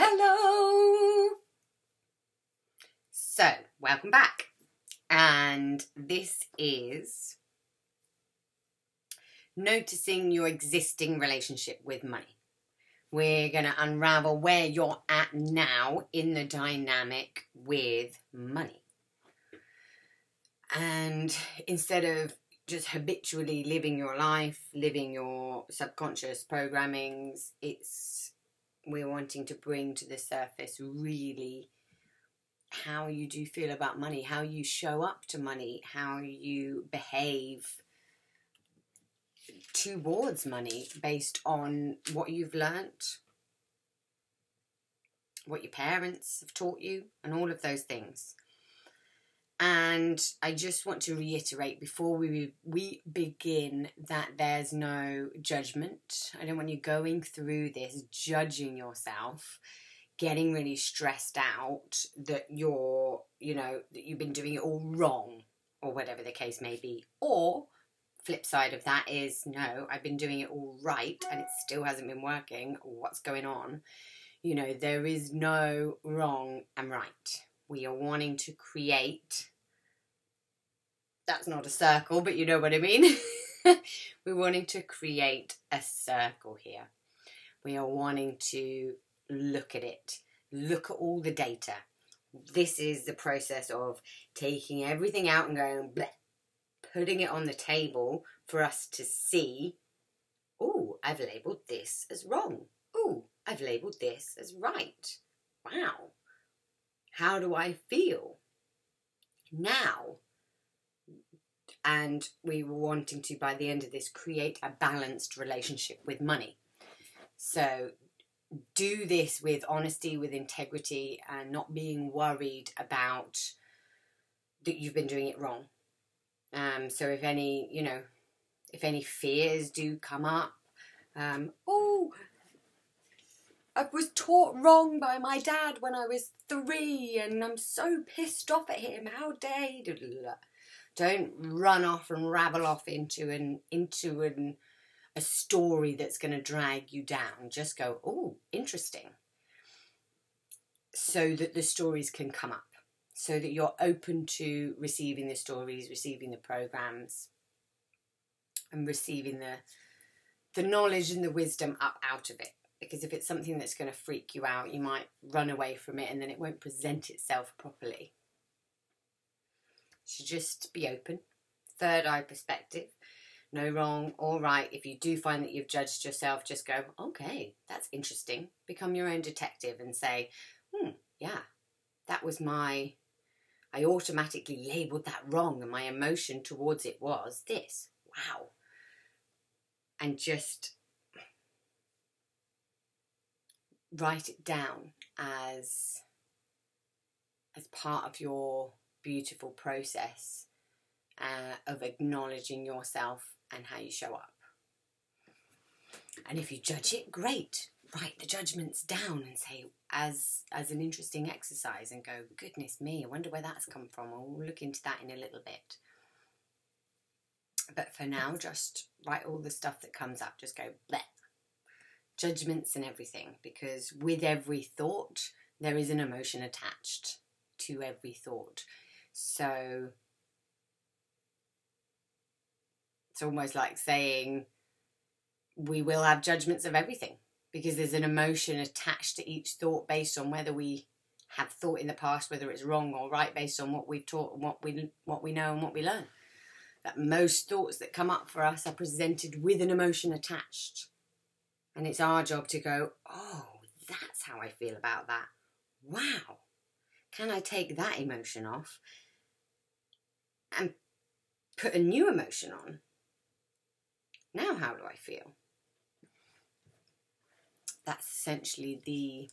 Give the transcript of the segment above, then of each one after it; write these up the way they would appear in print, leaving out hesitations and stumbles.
Hello! So, welcome back. And this is noticing your existing relationship with money. We're going to unravel where you're at now in the dynamic with money. And instead of just habitually living your life, living your subconscious programmings, we're wanting to bring to the surface really how you do feel about money, how you show up to money, how you behave towards money based on what you've learnt, what your parents have taught you, and all of those things. And I just want to reiterate before we begin that there's no judgment. I don't want you going through this judging yourself, getting really stressed out that that you've been doing it all wrong or whatever the case may be. Or flip side of that is, no, I've been doing it all right and it still hasn't been working. What's going on? There is no wrong and right. We are wanting to create, that's not a circle, but you know what I mean. We're wanting to create a circle here. We are wanting to look at it, look at all the data. This is the process of taking everything out and going, bleh, putting it on the table for us to see, oh, I've labelled this as wrong. Oh, I've labelled this as right. Wow. How do I feel now? And we were wanting to, by the end of this, create a balanced relationship with money. So do this with honesty, with integrity, and not being worried about that you've been doing it wrong. So if any fears do come up, I was taught wrong by my dad when I was 3 and I'm so pissed off at him. How dare he? Don't run off and rabble off into a story that's going to drag you down. Just go, oh, interesting. So that the stories can come up. So that you're open to receiving the stories, receiving the programs, and receiving the knowledge and the wisdom up out of it. Because if it's something that's going to freak you out, you might run away from it and then it won't present itself properly. So just be open. Third eye perspective. No wrong or right. If you do find that you've judged yourself, just go, okay, that's interesting. Become your own detective and say, yeah, that was I automatically labelled that wrong and my emotion towards it was this. Wow. And just write it down as part of your beautiful process of acknowledging yourself and how you show up. And if you judge it, great. Write the judgments down and say, as an interesting exercise, and go, goodness me, I wonder where that's come from. We'll look into that in a little bit. But for now, just write all the stuff that comes up. Just go, bleh. Judgments and everything, because with every thought there is an emotion attached to every thought. So it's almost like saying we will have judgments of everything, because there's an emotion attached to each thought based on whether we have thought in the past, whether it's wrong or right, based on what we've taught and what we know and what we learn. That most thoughts that come up for us are presented with an emotion attached. And it's our job to go, oh, that's how I feel about that. Wow. Can I take that emotion off and put a new emotion on? Now how do I feel? That's essentially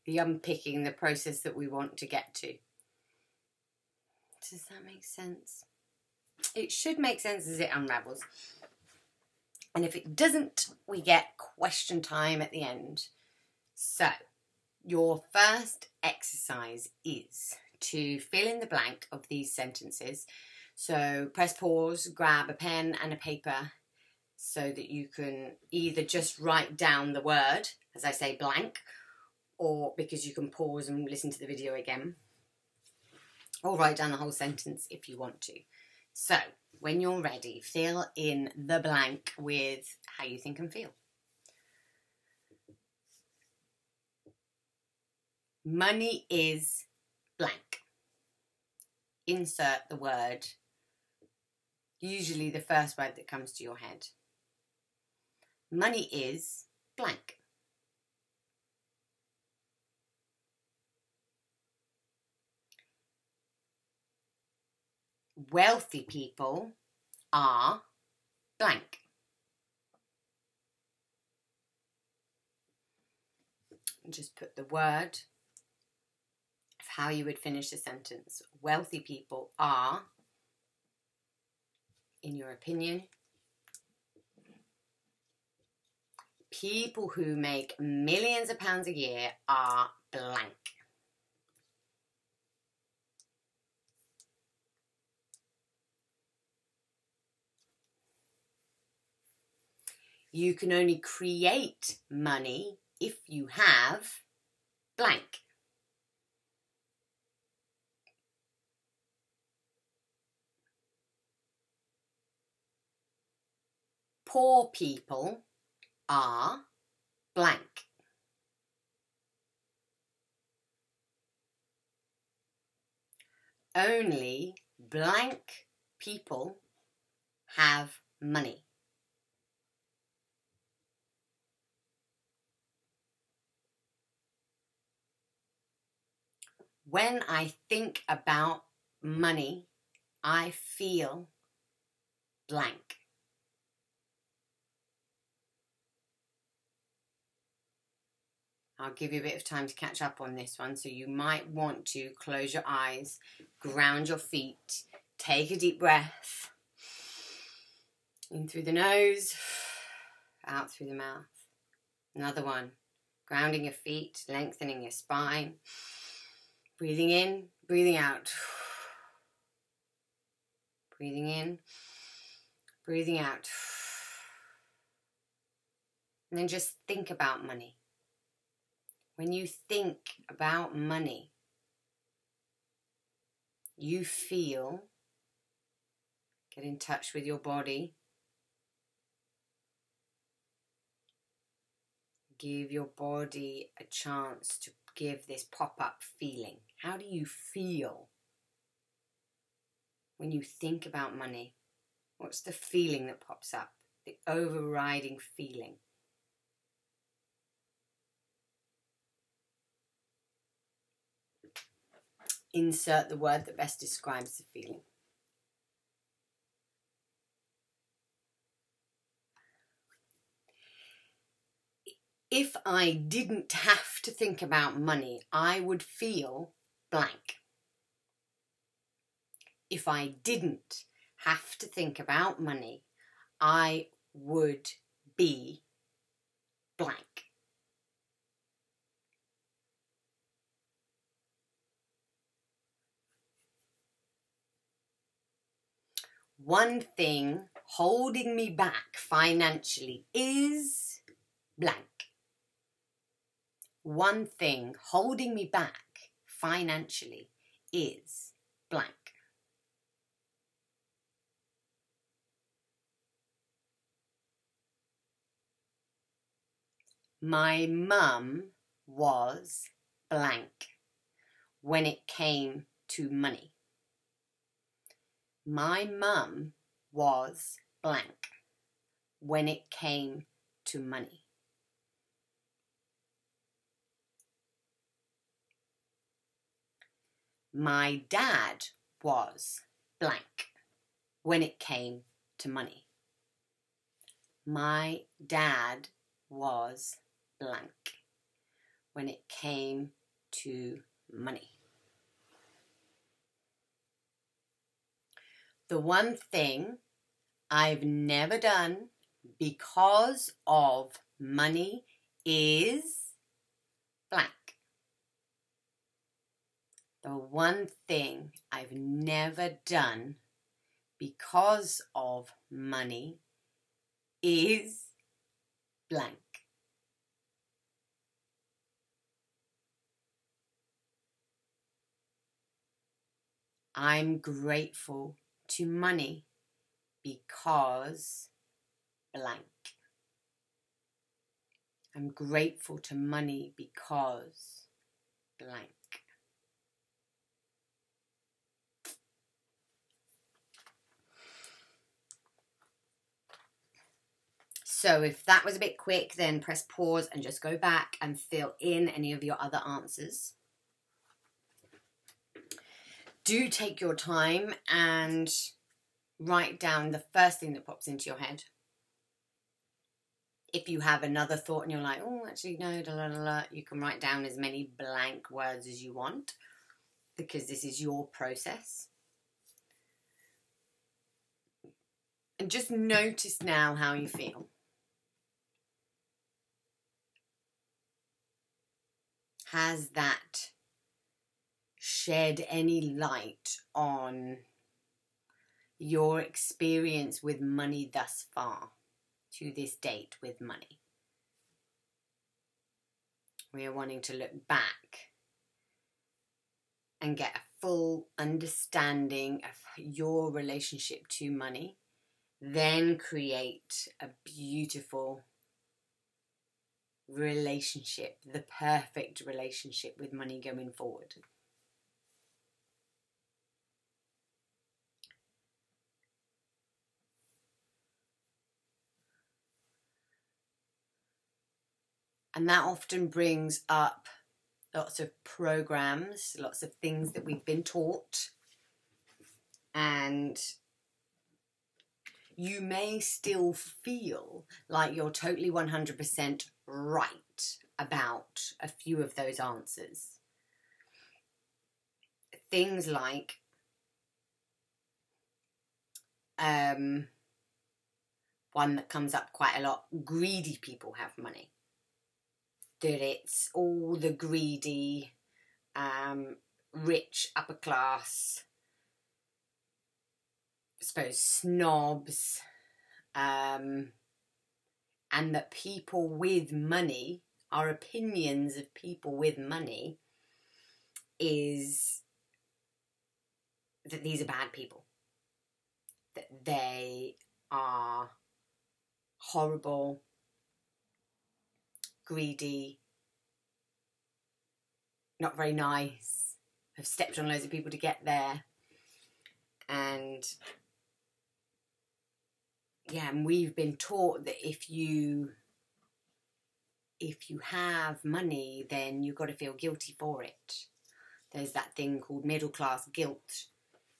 the unpicking, the process that we want to get to. Does that make sense? It should make sense as it unravels. And if it doesn't, we get question time at the end. So, your first exercise is to fill in the blank of these sentences. So, press pause, grab a pen and a paper, so that you can either just write down the word, as I say, blank, or because you can pause and listen to the video again, or write down the whole sentence if you want to. So, when you're ready, fill in the blank with how you think and feel. Money is blank. Insert the word, usually the first word that comes to your head. Money is blank. Wealthy people are blank. Just put the word of how you would finish the sentence. Wealthy people are, in your opinion, people who make millions of pounds a year are blank. You can only create money if you have blank. Poor people are blank. Only blank people have money. When I think about money, I feel blank. I'll give you a bit of time to catch up on this one, so you might want to close your eyes, ground your feet, take a deep breath, in through the nose, out through the mouth. Another one, grounding your feet, lengthening your spine, breathing in, breathing out, breathing in, breathing out. And then just think about money. When you think about money, you feel, get in touch with your body, give your body a chance to give this pop-up feeling. How do you feel when you think about money? What's the feeling that pops up? The overriding feeling. Insert the word that best describes the feeling. If I didn't have to think about money, I would feel blank. If I didn't have to think about money, I would be blank. One thing holding me back financially is blank. One thing holding me back financially is blank. My mum was blank when it came to money. My mum was blank when it came to money. My dad was blank when it came to money. My dad was blank when it came to money. The one thing I've never done because of money is blank. The one thing I've never done because of money is blank. I'm grateful to money because blank. I'm grateful to money because blank. So if that was a bit quick, then press pause and just go back and fill in any of your other answers. Do take your time and write down the first thing that pops into your head. If you have another thought and you're like, oh, actually, no, da, da, da, da, you can write down as many blank words as you want, because this is your process. And just notice now how you feel. Has that shed any light on your experience with money thus far, to this date with money? We are wanting to look back and get a full understanding of your relationship to money, then create a beautiful relationship, the perfect relationship with money going forward. And that often brings up lots of programs, lots of things that we've been taught. And you may still feel like you're totally 100% right about a few of those answers. Things like one that comes up quite a lot, greedy people have money. That it's all the greedy, rich, upper class, I suppose, snobs, and that people with money, our opinions of people with money is that these are bad people, that they are horrible, greedy, not very nice, have stepped on loads of people to get there. And yeah, and we've been taught that if you have money, then you've got to feel guilty for it. There's that thing called middle class guilt.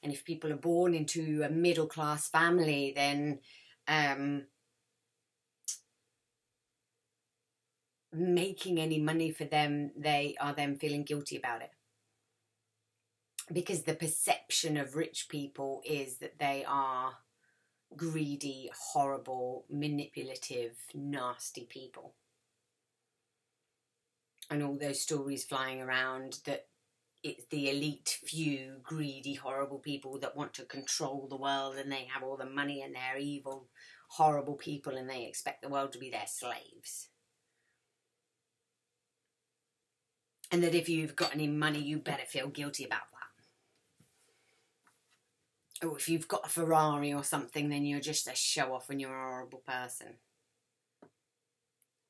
And if people are born into a middle class family, then making any money for them, they are then feeling guilty about it. Because the perception of rich people is that they are greedy, horrible, manipulative, nasty people. And all those stories flying around that it's the elite few greedy, horrible people that want to control the world, and they have all the money and they're evil, horrible people, and they expect the world to be their slaves. And that if you've got any money, you better feel guilty about that. Or if you've got a Ferrari or something, then you're just a show-off and you're a horrible person.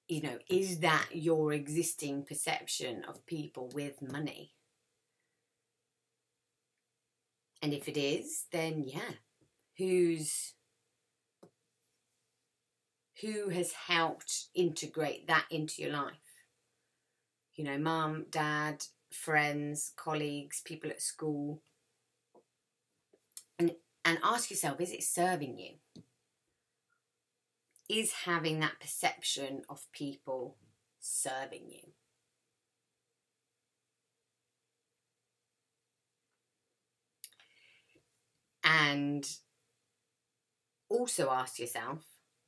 You know, is that your existing perception of people with money? And if it is, then yeah, who has helped integrate that into your life? You know, mum, dad, friends, colleagues, people at school. And ask yourself, is it serving you? Is having that perception of people serving you? And also ask yourself,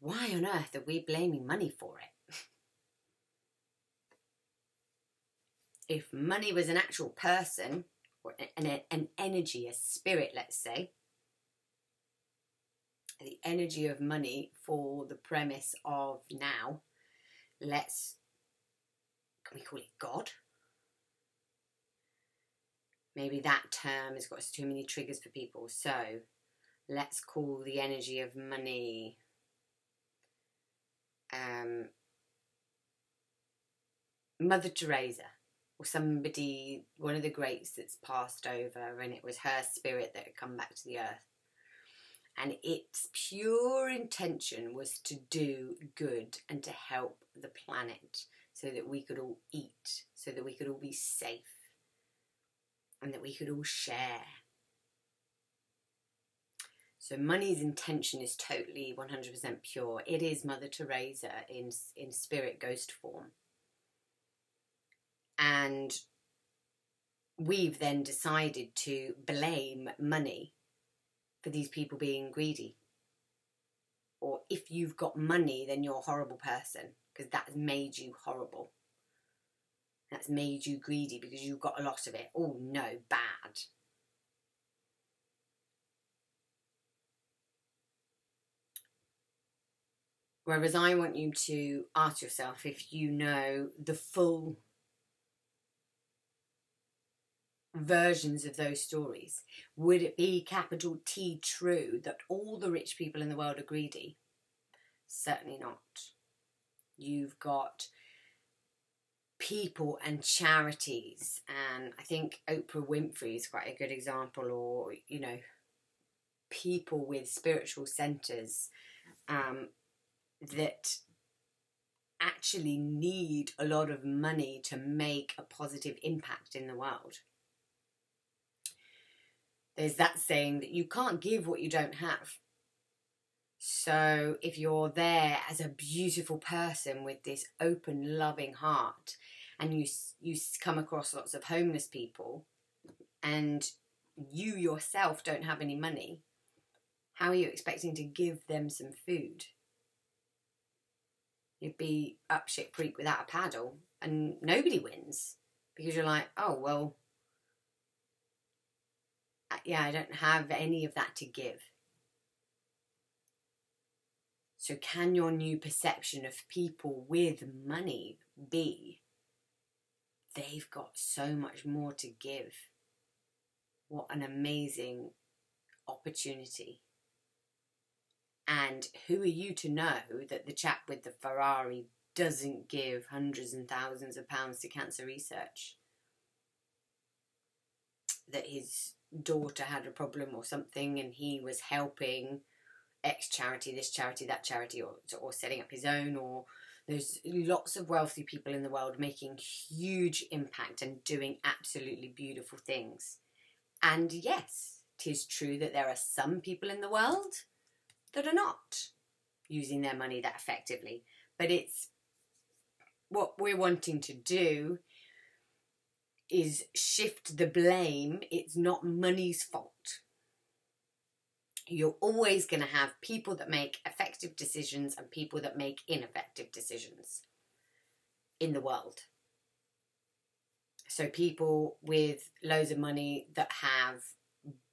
why on earth are we blaming money for it? If money was an actual person, or an energy, a spirit, let's say, the energy of money for the premise of now, can we call it God? Maybe that term has got too many triggers for people. So let's call the energy of money Mother Teresa, or somebody, one of the greats that's passed over, and it was her spirit that had come back to the earth. And its pure intention was to do good and to help the planet so that we could all eat, so that we could all be safe, and that we could all share. So money's intention is totally 100% pure. It is Mother Teresa in spirit ghost form. And we've then decided to blame money for these people being greedy. Or if you've got money, then you're a horrible person, because that's made you horrible. That's made you greedy because you've got a lot of it. Oh no, bad. Whereas I want you to ask yourself if you know the full versions of those stories. Would it be capital T true that all the rich people in the world are greedy? Certainly not. You've got people and charities, and I think Oprah Winfrey is quite a good example, or, you know, people with spiritual centres that actually need a lot of money to make a positive impact in the world. There's that saying that you can't give what you don't have. So if you're there as a beautiful person with this open, loving heart, and you come across lots of homeless people, and you yourself don't have any money, how are you expecting to give them some food? You'd be up shit creek without a paddle, and nobody wins, because you're like, oh, well, yeah, I don't have any of that to give. So can your new perception of people with money be, they've got so much more to give? What an amazing opportunity. And who are you to know that the chap with the Ferrari doesn't give hundreds and thousands of pounds to cancer research? That his daughter had a problem or something, and he was helping X charity, this charity, that charity, or setting up his own. Or there's lots of wealthy people in the world making huge impact and doing absolutely beautiful things. And yes, 'tis true that there are some people in the world that are not using their money that effectively. But it's what we're wanting to do is shift the blame. It's not money's fault. You're always going to have people that make effective decisions and people that make ineffective decisions in the world. So people with loads of money that have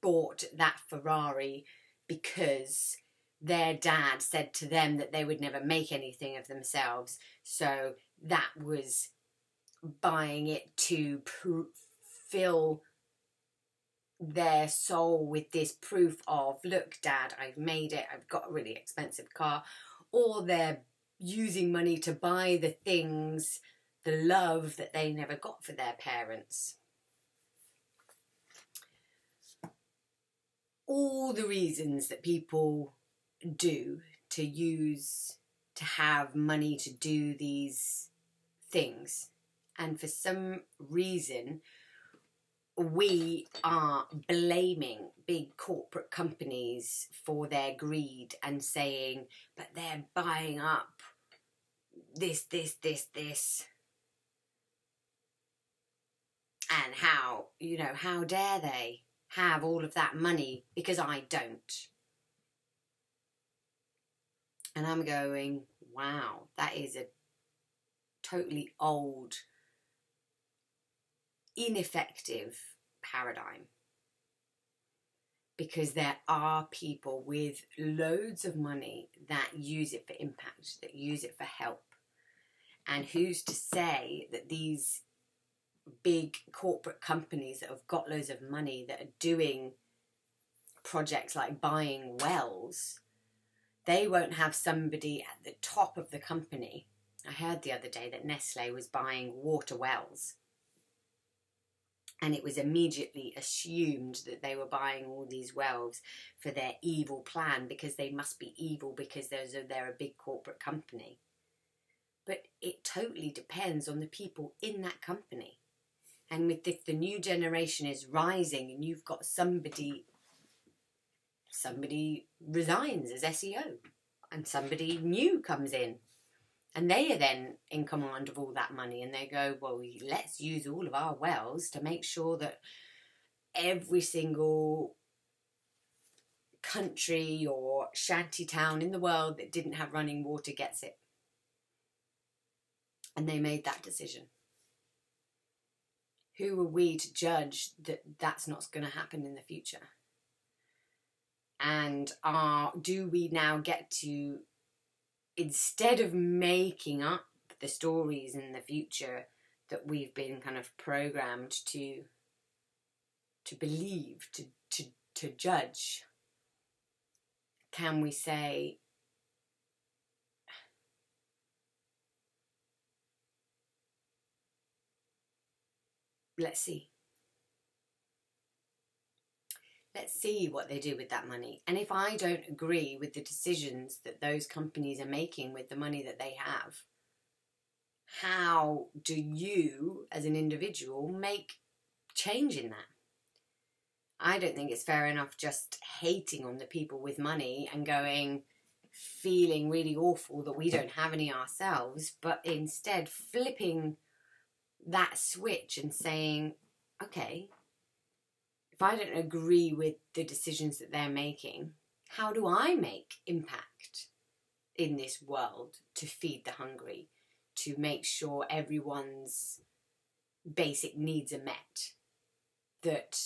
bought that Ferrari because their dad said to them that they would never make anything of themselves. So that was buying it to fill their soul with this proof of, look, Dad, I've made it, I've got a really expensive car. Or they're using money to buy the things, the love that they never got for their parents. All the reasons that people do to have money to do these things. And for some reason, we are blaming big corporate companies for their greed and saying, but they're buying up this. And how dare they have all of that money because I don't. And I'm going, wow, that is a totally old, ineffective paradigm. because there are people with loads of money that use it for impact, that use it for help. And who's to say that these big corporate companies that have got loads of money that are doing projects like buying wells, they won't have somebody at the top of the company. I heard the other day that Nestle was buying water wells, and it was immediately assumed that they were buying all these wells for their evil plan, because they must be evil because they're a big corporate company. But it totally depends on the people in that company. And if the new generation is rising and you've got somebody resigns as SEO and somebody new comes in, and they are then in command of all that money, and they go, well, let's use all of our wells to make sure that every single country or shanty town in the world that didn't have running water gets it. And they made that decision. Who are we to judge that that's not going to happen in the future? And do we now get to, instead of making up the stories in the future that we've been kind of programmed to believe, to judge, can we say, let's see. Let's see what they do with that money. And if I don't agree with the decisions that those companies are making with the money that they have, how do you, as an individual, make change in that? I don't think it's fair enough just hating on the people with money and feeling really awful that we don't have any ourselves, but instead flipping that switch and saying, okay, if I don't agree with the decisions that they're making, how do I make impact in this world to feed the hungry, to make sure everyone's basic needs are met, that,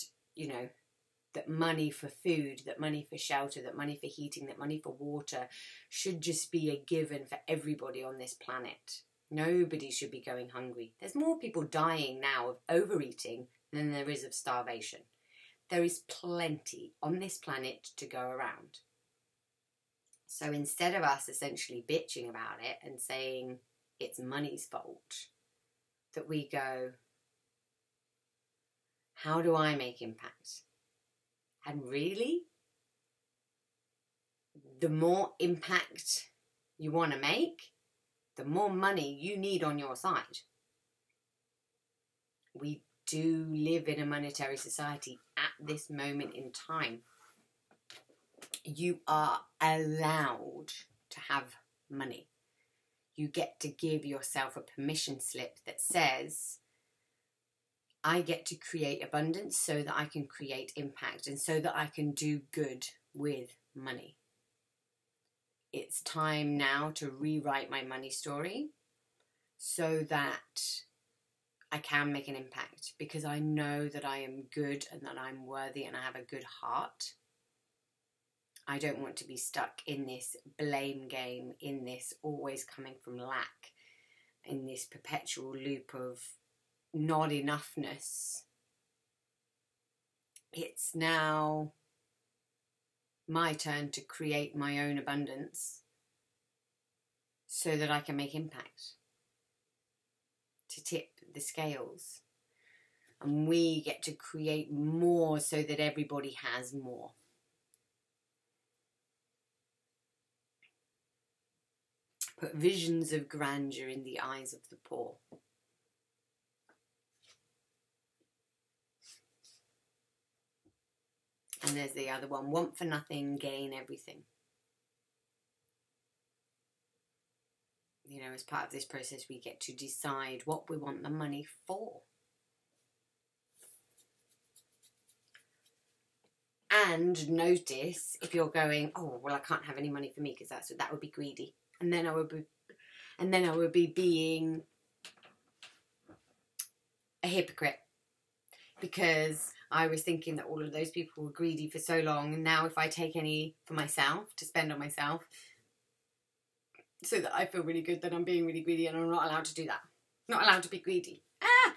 that money for food, that money for shelter, that money for heating, that money for water should just be a given for everybody on this planet. Nobody should be going hungry. There's more people dying now of overeating than there is of starvation. There is plenty on this planet to go around. So instead of us essentially bitching about it and saying it's money's fault, that we go, how do I make impact? And really, the more impact you want to make, the more money you need on your side. We do live in a monetary society at this moment in time. You are allowed to have money. You get to give yourself a permission slip that says, I get to create abundance so that I can create impact and so that I can do good with money. It's time now to rewrite my money story so that I can make an impact, because I know that I am good and that I'm worthy and I have a good heart. I don't want to be stuck in this blame game, in this always coming from lack, in this perpetual loop of not enoughness. It's now my turn to create my own abundance so that I can make impact, to tip the scales, and we get to create more so that everybody has more. Put visions of grandeur in the eyes of the poor. And there's the other one, want for nothing, gain everything. As part of this process, we get to decide what we want the money for. And notice if you're going, oh, well, I can't have any money for me because that would be greedy. And then I would be being a hypocrite, because I was thinking that all of those people were greedy for so long, and now if I take any for myself to spend on myself, so that I feel really good, that I'm being really greedy, and I'm not allowed to do that. Not allowed to be greedy. Ah!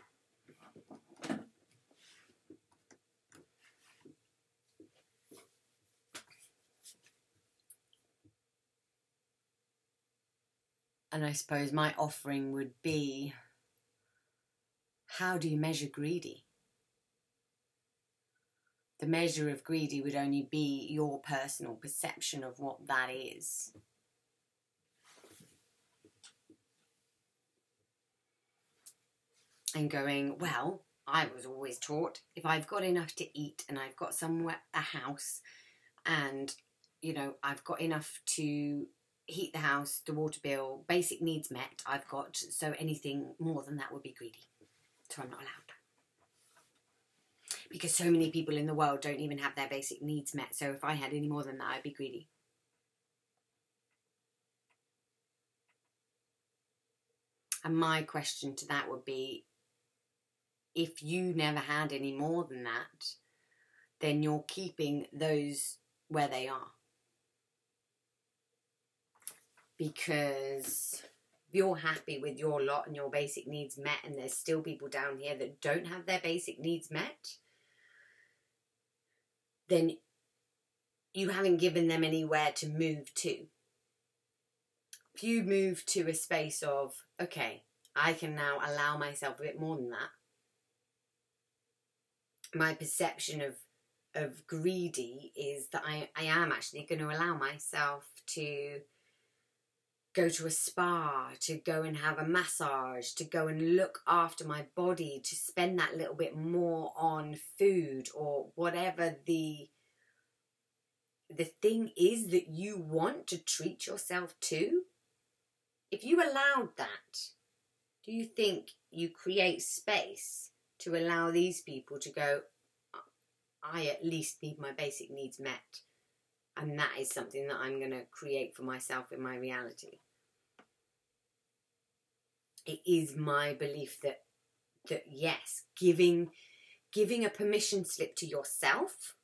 And I suppose my offering would be, how do you measure greedy? The measure of greedy would only be your personal perception of what that is. And going, well, I was always taught if I've got enough to eat and I've got somewhere, a house, and, you know, I've got enough to heat the house, the water bill, basic needs met, I've got, so anything more than that would be greedy. So I'm not allowed. Because so many people in the world don't even have their basic needs met. So if I had any more than that, I'd be greedy. And my question to that would be, if you never had any more than that, then you're keeping those where they are. Because if you're happy with your lot and your basic needs met, and there's still people down here that don't have their basic needs met, then you haven't given them anywhere to move to. If you move to a space of, okay, I can now allow myself a bit more than that, my perception of greedy is that I am actually going to allow myself to go to a spa, to go and have a massage, to go and look after my body, to spend that little bit more on food or whatever the thing is that you want to treat yourself to. If you allowed that, do you think you create space to allow these people to go, I at least need my basic needs met, and that is something that I'm going to create for myself in my reality? It is my belief that yes, giving a permission slip to yourself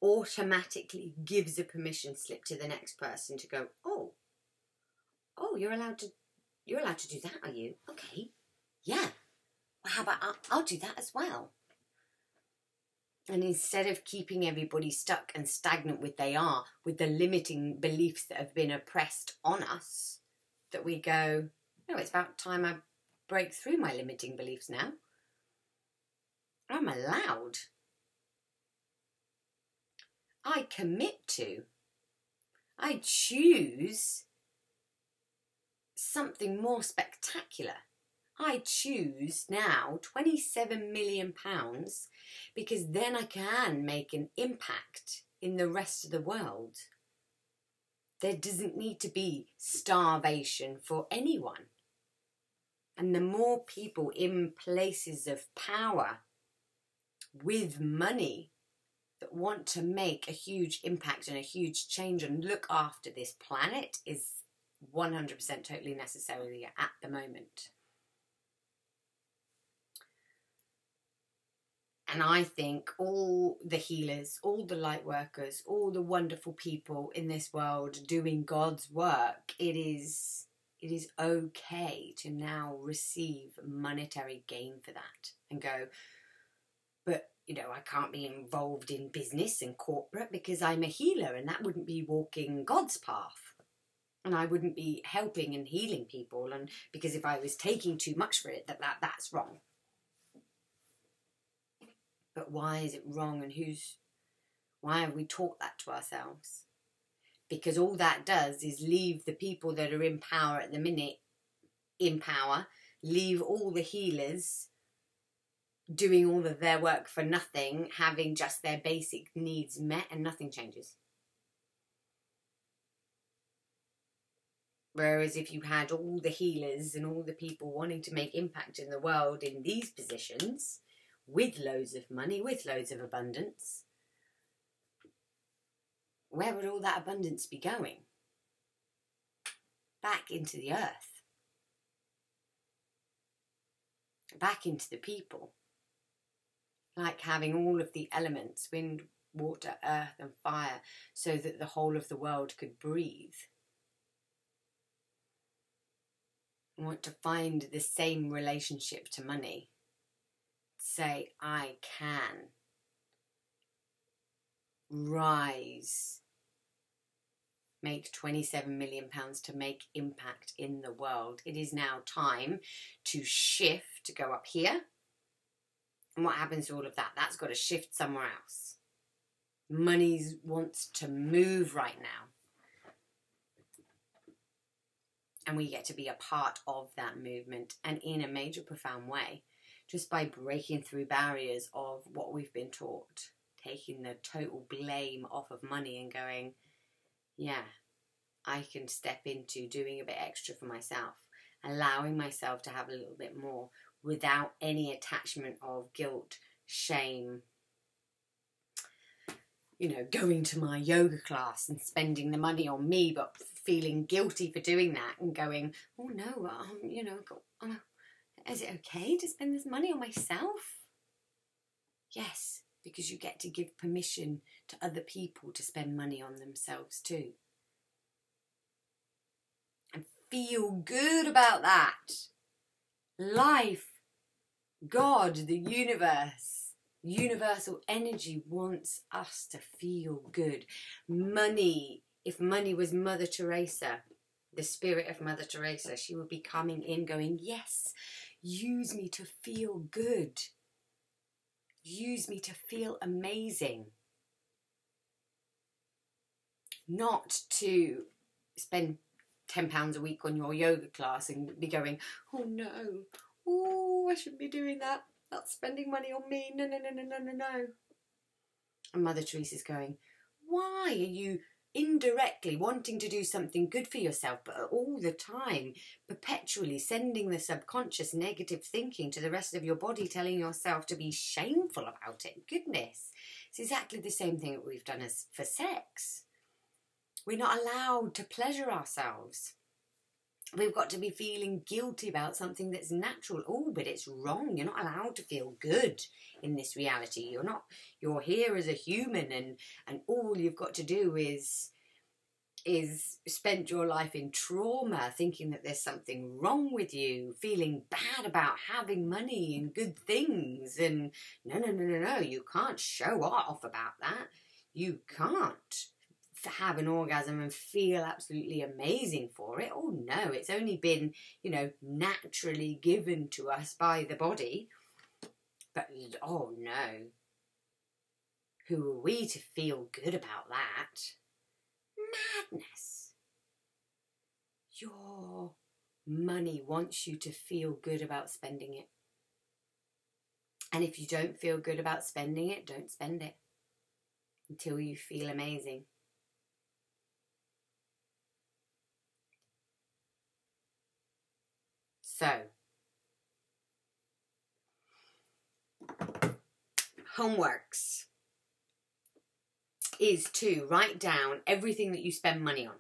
automatically gives a permission slip to the next person to go, oh, you're allowed to do that, are you? Okay, yeah. Well, how about I'll do that as well. And instead of keeping everybody stuck and stagnant with the limiting beliefs that have been oppressed on us, that we go, no, it's about time I break through my limiting beliefs now. I'm allowed. I commit to. I choose something more spectacular. I choose now £27 million, because then I can make an impact in the rest of the world. There doesn't need to be starvation for anyone. And the more people in places of power with money that want to make a huge impact and a huge change and look after this planet is 100% totally necessary at the moment. And I think all the healers, all the light workers, all the wonderful people in this world doing God's work, it is okay to now receive monetary gain for that and go, but, you know, I can't be involved in business and corporate because I'm a healer, and that wouldn't be walking God's path. And I wouldn't be helping and healing people, and because if I was taking too much for it, that's wrong. But why is it wrong, and why have we taught that to ourselves? Because all that does is leave the people that are in power at the minute in power, leave all the healers doing all of their work for nothing, having just their basic needs met, and nothing changes. Whereas if you had all the healers and all the people wanting to make impact in the world in these positions, with loads of money, with loads of abundance, where would all that abundance be going? Back into the earth. Back into the people. like having all of the elements, wind, water, earth and fire, so that the whole of the world could breathe. I want to find the same relationship to money. Say, I can rise, make £27 million to make impact in the world. It is now time to shift, to go up here. And what happens to all of that? That's got to shift somewhere else. Money wants to move right now. And we get to be a part of that movement, and in a major, profound way, just by breaking through barriers of what we've been taught, taking the total blame off of money and going, yeah, I can step into doing a bit extra for myself, allowing myself to have a little bit more without any attachment of guilt, shame, you know, going to my yoga class and spending the money on me, but feeling guilty for doing that and going, oh no, you know, is it okay to spend this money on myself? Yes, because you get to give permission to other people to spend money on themselves too. And feel good about that. Life, God, the universe, universal energy wants us to feel good. Money, if money was Mother Teresa, the spirit of Mother Teresa, she would be coming in going, yes, use me to feel good. Use me to feel amazing. Not to spend £10 a week on your yoga class and be going, oh no, oh, I shouldn't be doing that. That's spending money on me. No, no, no, no, no, no, no. And Mother Teresa's going, why are you indirectly wanting to do something good for yourself, but all the time perpetually sending the subconscious negative thinking to the rest of your body, telling yourself to be shameful about it? Goodness, it's exactly the same thing that we've done as for sex. We're not allowed to pleasure ourselves. We've got to be feeling guilty about something that's natural. Oh, but it's wrong. You're not allowed to feel good in this reality. You're here as a human, and all you've got to do is spend your life in trauma, thinking that there's something wrong with you, feeling bad about having money and good things. And no, no, no, no, no. You can't show off about that. You can't have an orgasm and feel absolutely amazing for it. Oh no, it's only been, you know, naturally given to us by the body. But oh no, who are we to feel good about that? Madness. Your money wants you to feel good about spending it. And if you don't feel good about spending it, don't spend it until you feel amazing. So, homeworks is to write down everything that you spend money on.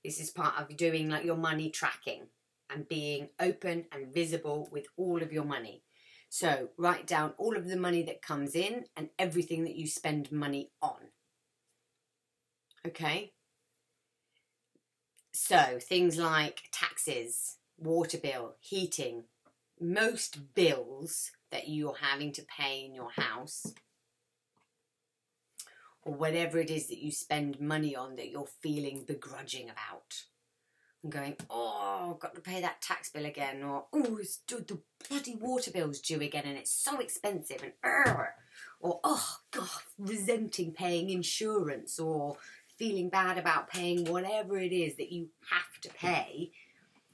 This is part of doing like your money tracking and being open and visible with all of your money. So write down all of the money that comes in and everything that you spend money on. Okay? So things like taxes, water bill, heating, most bills that you're having to pay in your house, or whatever it is that you spend money on that you're feeling begrudging about. And going, oh, I've got to pay that tax bill again, or oh, the bloody water bill's due again and it's so expensive, and or oh, God, resenting paying insurance, or feeling bad about paying whatever it is that you have to pay,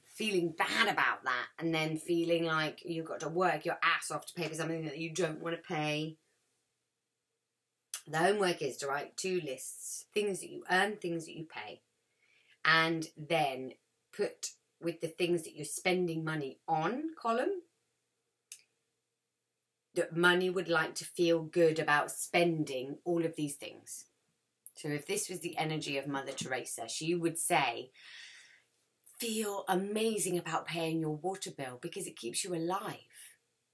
feeling bad about that, and then feeling like you've got to work your ass off to pay for something that you don't want to pay. The homework is to write 2 lists, things that you earn, things that you pay, and then put with the things that you're spending money on column, that money would like to feel good about spending all of these things. So if this was the energy of Mother Teresa, she would say, feel amazing about paying your water bill because it keeps you alive.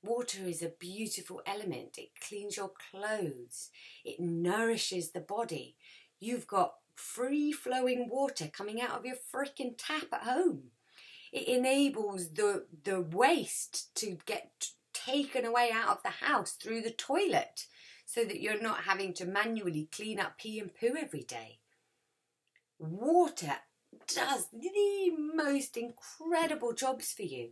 Water is a beautiful element. It cleans your clothes. It nourishes the body. You've got free-flowing water coming out of your freaking tap at home. It enables the waste to get taken away out of the house through the toilet so that you're not having to manually clean up pee and poo every day. Water does the most incredible jobs for you.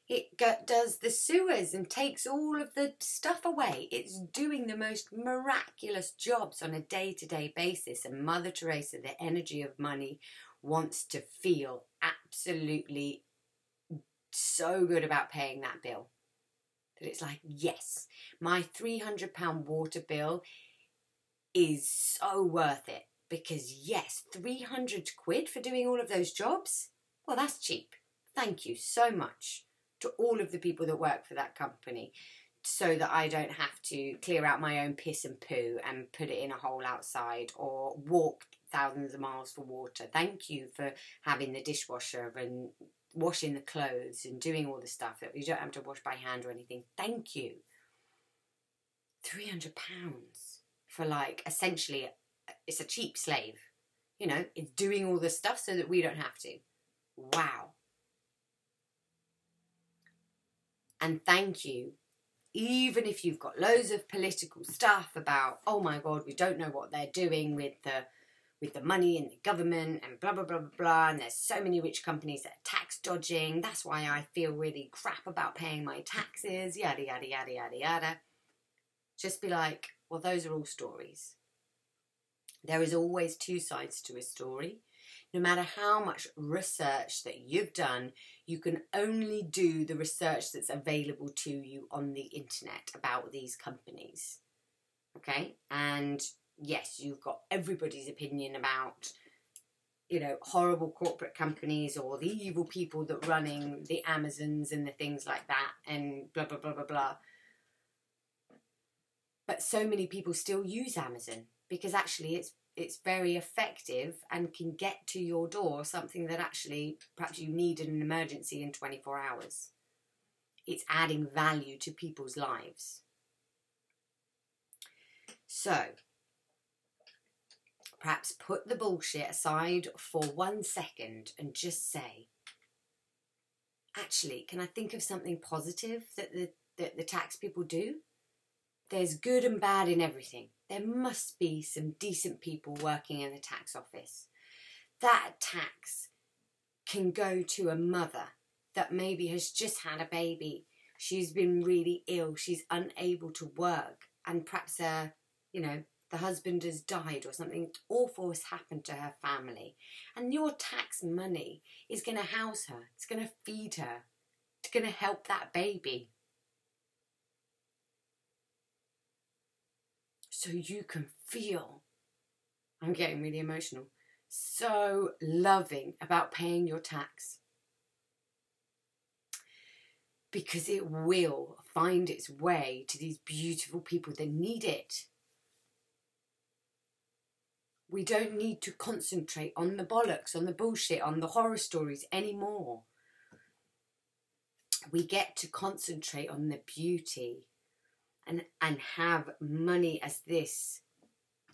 It does the sewers and takes all of the stuff away. It's doing the most miraculous jobs on a day-to-day basis. And Mother Teresa, the energy of money, wants to feel absolutely so good about paying that bill. That it's like, yes, my £300 water bill is so worth it. Because yes, 300 quid for doing all of those jobs? Well, that's cheap. Thank you so much to all of the people that work for that company so that I don't have to clear out my own piss and poo and put it in a hole outside or walk thousands of miles for water. Thank you for having the dishwasher and washing the clothes and doing all the stuff that you don't have to wash by hand or anything. Thank you. £300 for like essentially it's a cheap slave. You know, it's doing all the stuff so that we don't have to. Wow. And thank you, even if you've got loads of political stuff about, oh my God, we don't know what they're doing with the money and the government and blah, blah, blah, blah, blah, and there's so many rich companies that are tax dodging, that's why I feel really crap about paying my taxes, yada, yada, yada, yada, yada. Just be like, well, those are all stories. There is always two sides to a story. No matter how much research that you've done, you can only do the research that's available to you on the internet about these companies. Okay? And yes, you've got everybody's opinion about, you know, horrible corporate companies or the evil people that running the Amazons and the things like that and blah, blah, blah, blah, blah. But so many people still use Amazon because actually it's very effective and can get to your door something that actually perhaps you need in an emergency in 24 hours. It's adding value to people's lives. So, perhaps put the bullshit aside for 1 second and just say, actually, can I think of something positive that the tax people do? There's good and bad in everything. There must be some decent people working in the tax office. That tax can go to a mother that maybe has just had a baby. She's been really ill. She's unable to work. And perhaps, the husband has died or something awful has happened to her family. And your tax money is going to house her. It's going to feed her. It's going to help that baby. So you can feel, I'm getting really emotional, so loving about paying your tax. Because it will find its way to these beautiful people that need it. We don't need to concentrate on the bollocks, on the bullshit, on the horror stories anymore. We get to concentrate on the beauty. And have money as this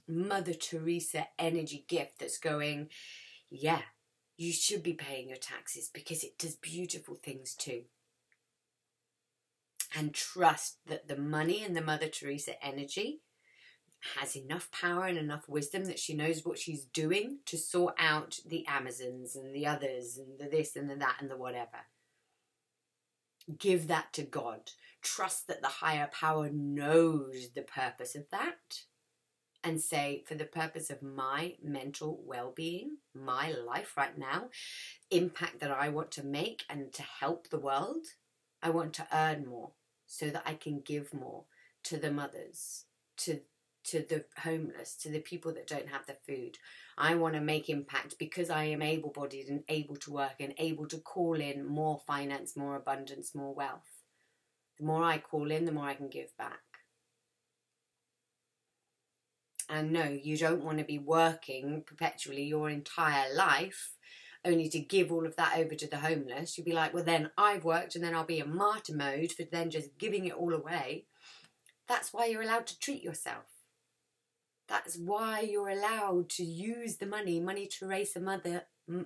Mother Teresa energy gift that's going, yeah, you should be paying your taxes because it does beautiful things too. And trust that the money and the Mother Teresa energy has enough power and enough wisdom that she knows what she's doing to sort out the Amazons and the others and the this and the that and the whatever. Give that to God. Trust that the higher power knows the purpose of that and say, for the purpose of my mental well-being, my life right now, impact that I want to make and to help the world, I want to earn more so that I can give more to the mothers, to the homeless, to the people that don't have the food. I want to make impact because I am able-bodied and able to work and able to call in more finance, more abundance, more wealth. The more I call in, the more I can give back. And no, you don't want to be working perpetually your entire life only to give all of that over to the homeless. You'd be like, well, then I've worked and then I'll be in martyr mode for then just giving it all away. That's why you're allowed to treat yourself. That's why you're allowed to use the money. Mother Teresa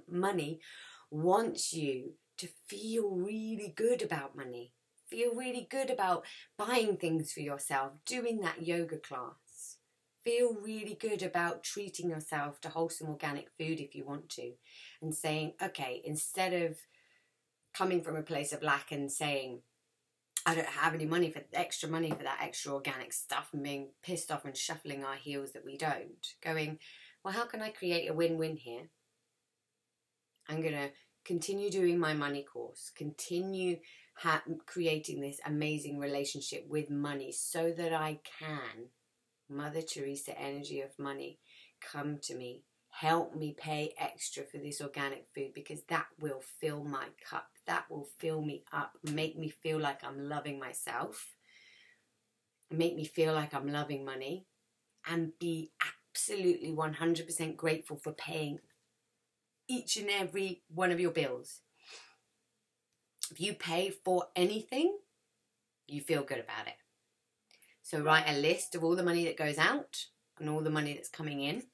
money wants you to feel really good about money. Feel really good about buying things for yourself, doing that yoga class. Feel really good about treating yourself to wholesome organic food if you want to. And saying, okay, instead of coming from a place of lack and saying, I don't have any money for extra money for that extra organic stuff, and being pissed off and shuffling our heels that we don't. Going, well, how can I create a win-win here? I'm going to continue doing my money course, continue creating this amazing relationship with money so that I can, Mother Teresa energy of money, come to me, help me pay extra for this organic food, because that will fill my cup. That will fill me up, make me feel like I'm loving myself, make me feel like I'm loving money, and be absolutely 100% grateful for paying each and every one of your bills. If you pay for anything, you feel good about it. So write a list of all the money that goes out and all the money that's coming in,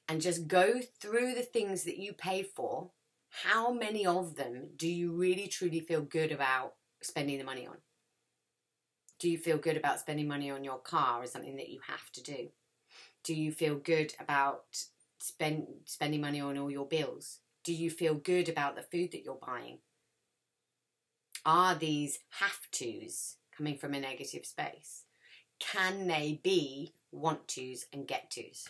and just go through the things that you pay for. How many of them do you really truly feel good about spending the money on? Do you feel good about spending money on your car as something that you have to do? Do you feel good about spending money on all your bills? Do you feel good about the food that you're buying? Are these have-tos coming from a negative space? Can they be want-tos and get-tos?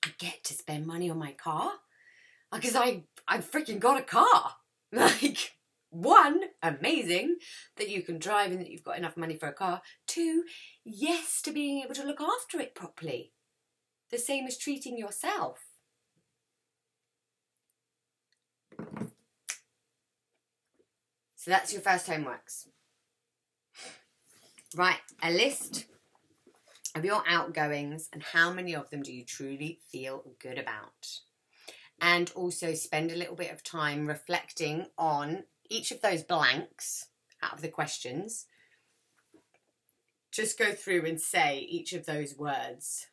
I get to spend money on my car because I freaking got a car. Like, one, amazing that you can drive and that you've got enough money for a car. Two, yes to being able to look after it properly. The same as treating yourself. So that's your first homeworks. Write a list of your outgoings and how many of them do you truly feel good about. And also spend a little bit of time reflecting on each of those blanks out of the questions. Just go through and say each of those words,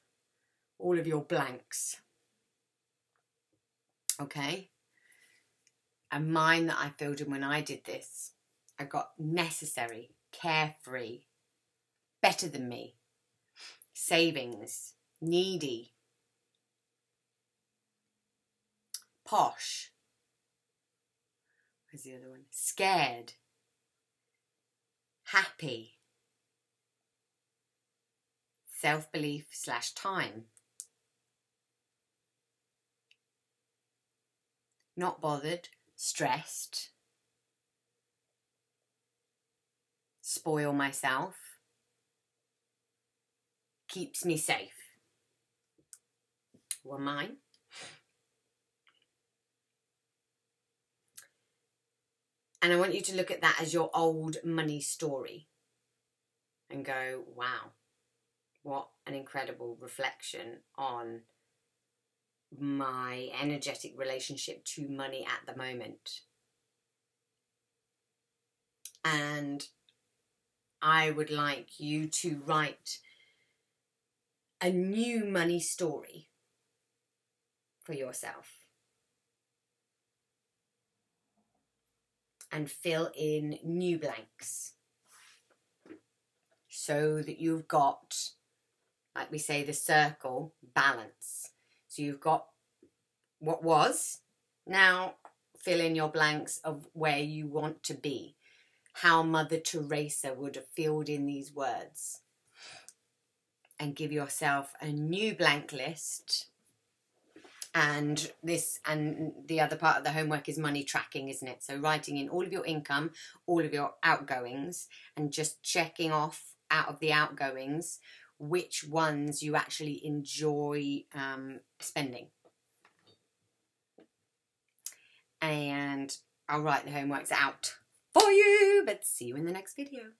all of your blanks. Okay? And mine that I filled in when I did this, I got necessary, carefree, better than me, savings, needy, posh, where's the other one? Scared, happy, self-belief / time, not bothered, stressed, spoil myself, keeps me safe. Were mine. And I want you to look at that as your old money story and go, wow, what an incredible reflection on my energetic relationship to money at the moment. And I would like you to write a new money story for yourself and fill in new blanks so that you've got, like we say, the circle balance. So you've got what was, now fill in your blanks of where you want to be. How Mother Teresa would have filled in these words. And give yourself a new blank list. And the other part of the homework is money tracking, isn't it? So writing in all of your income, all of your outgoings, and just checking off out of the outgoings which ones you actually enjoy spending. And I'll write the homeworks out for you, but see you in the next video.